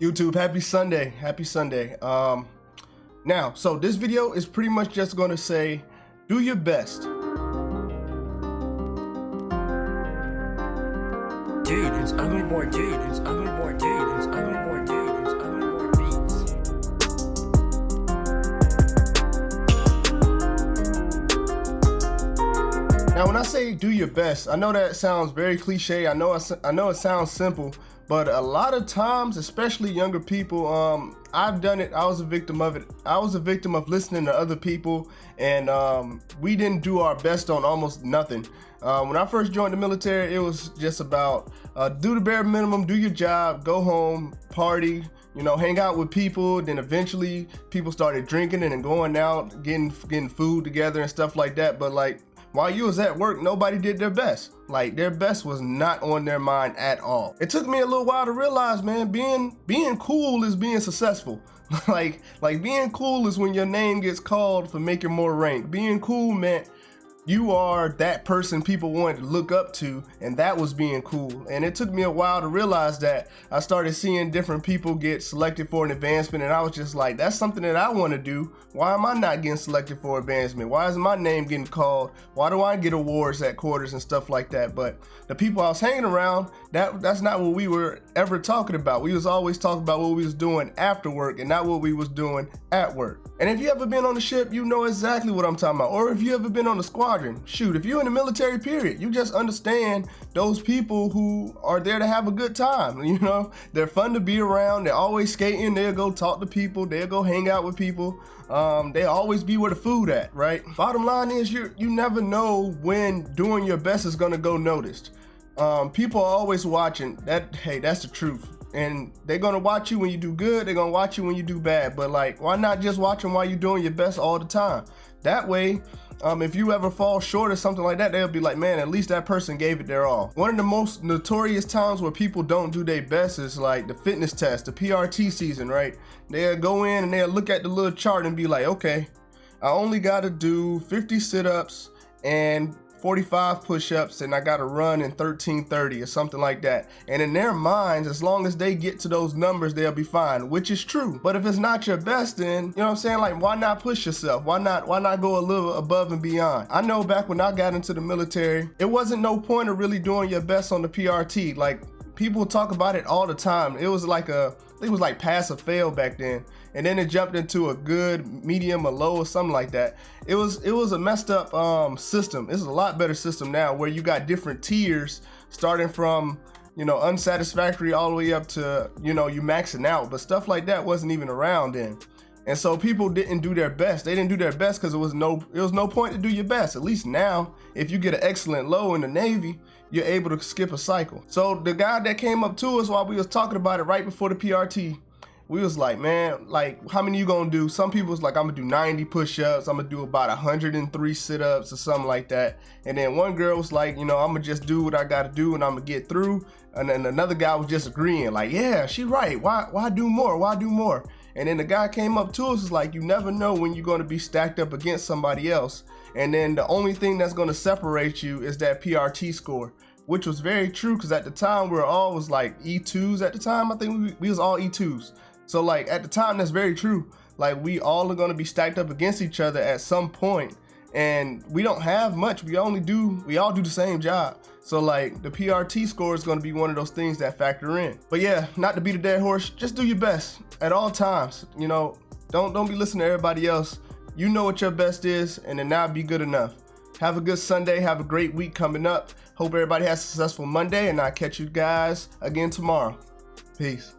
YouTube, happy Sunday. Happy Sunday. Now, so this video is pretty much just going to say, do your best. Dude, it's ugly more dude, it's ugly more dude, it's ugly more dude, it's ugly more beats. Now, when I say do your best, I know that sounds very cliche. I know it sounds simple, but a lot of times, especially younger people, I've done it. I was a victim of it. I was a victim of listening to other people, and we didn't do our best on almost nothing. When I first joined the military, it was just about do the bare minimum, do your job, go home, party, you know, hang out with people. Then eventually people started drinking and then going out, getting food together and stuff like that. But like, while you was at work, nobody did their best. Like, their best was not on their mind at all. It took me a little while to realize, man, being cool is being successful. like being cool is when your name gets called for making more rank. Being cool meant you are that person people wanted to look up to, and that was being cool. And it took me a while to realize that. I started seeing different people get selected for an advancement, and I was just like, that's something that I want to do. Why am I not getting selected for advancement? Why isn't my name getting called? Why do I get awards at quarters and stuff like that? But the people I was hanging around, that's not what we were ever talking about. We was always talking about what we was doing after work and not what we was doing at work. And if you ever been on the ship, you know exactly what I'm talking about. Or if you ever been on the squadron, shoot, if you're in the military period, you just understand those people who are there to have a good time. You know, they're fun to be around. They're always skating. They'll go talk to people. They'll go hang out with people. They'll always be where the food at, right? Bottom line is you never know when doing your best is gonna go noticed. People are always watching. Hey, that's the truth. And they're gonna watch you when you do good, they're gonna watch you when you do bad. But like, why not just watch them while you're doing your best all the time? That way, if you ever fall short or something like that, they'll be like, man, at least that person gave it their all. One of the most notorious times where people don't do their best is like the fitness test, the PRT season, right? They'll go in and they'll look at the little chart and be like, okay, I only gotta do 50 sit-ups and 45 push-ups, and I gotta run in 13:30 or something like that. And in their minds, as long as they get to those numbers, they'll be fine, which is true. But if it's not your best, then, you know what I'm saying? Like, why not push yourself? Why not go a little above and beyond? I know back when I got into the military, it wasn't no point of really doing your best on the PRT. Like, people talk about it all the time. It was like I think it was like pass or fail back then. And then it jumped into a good, medium, or low, or something like that. It was a messed up system. This is a lot better system now, where you got different tiers starting from, you know, unsatisfactory all the way up to, you know, you maxing out. But stuff like that wasn't even around then. And so people didn't do their best. They didn't do their best because it was no point to do your best. At least now, if you get an excellent low in the Navy, you're able to skip a cycle. So the guy that came up to us while we was talking about it right before the PRT, we was like, man, like, how many you gonna do? Some people was like, I'm gonna do 90 push-ups. I'm gonna do about 103 sit-ups or something like that. And then one girl was like, you know, I'm gonna just do what I gotta do and I'm gonna get through. And then another guy was just agreeing, like, yeah, she right. Why do more? Why do more? And then the guy came up to us, was like, you never know when you're gonna be stacked up against somebody else. And then the only thing that's gonna separate you is that PRT score, which was very true, because at the time we were all was like E2s at the time. I think we was all E2s. So like at the time, that's very true. Like, we all are gonna be stacked up against each other at some point, and we don't have much. We all do the same job. So like the PRT score is gonna be one of those things that factor in. But yeah, not to beat a dead horse, just do your best at all times. You know, don't be listening to everybody else. You know what your best is, and then that'll be good enough. Have a good Sunday. Have a great week coming up. Hope everybody has a successful Monday, and I'll catch you guys again tomorrow. Peace.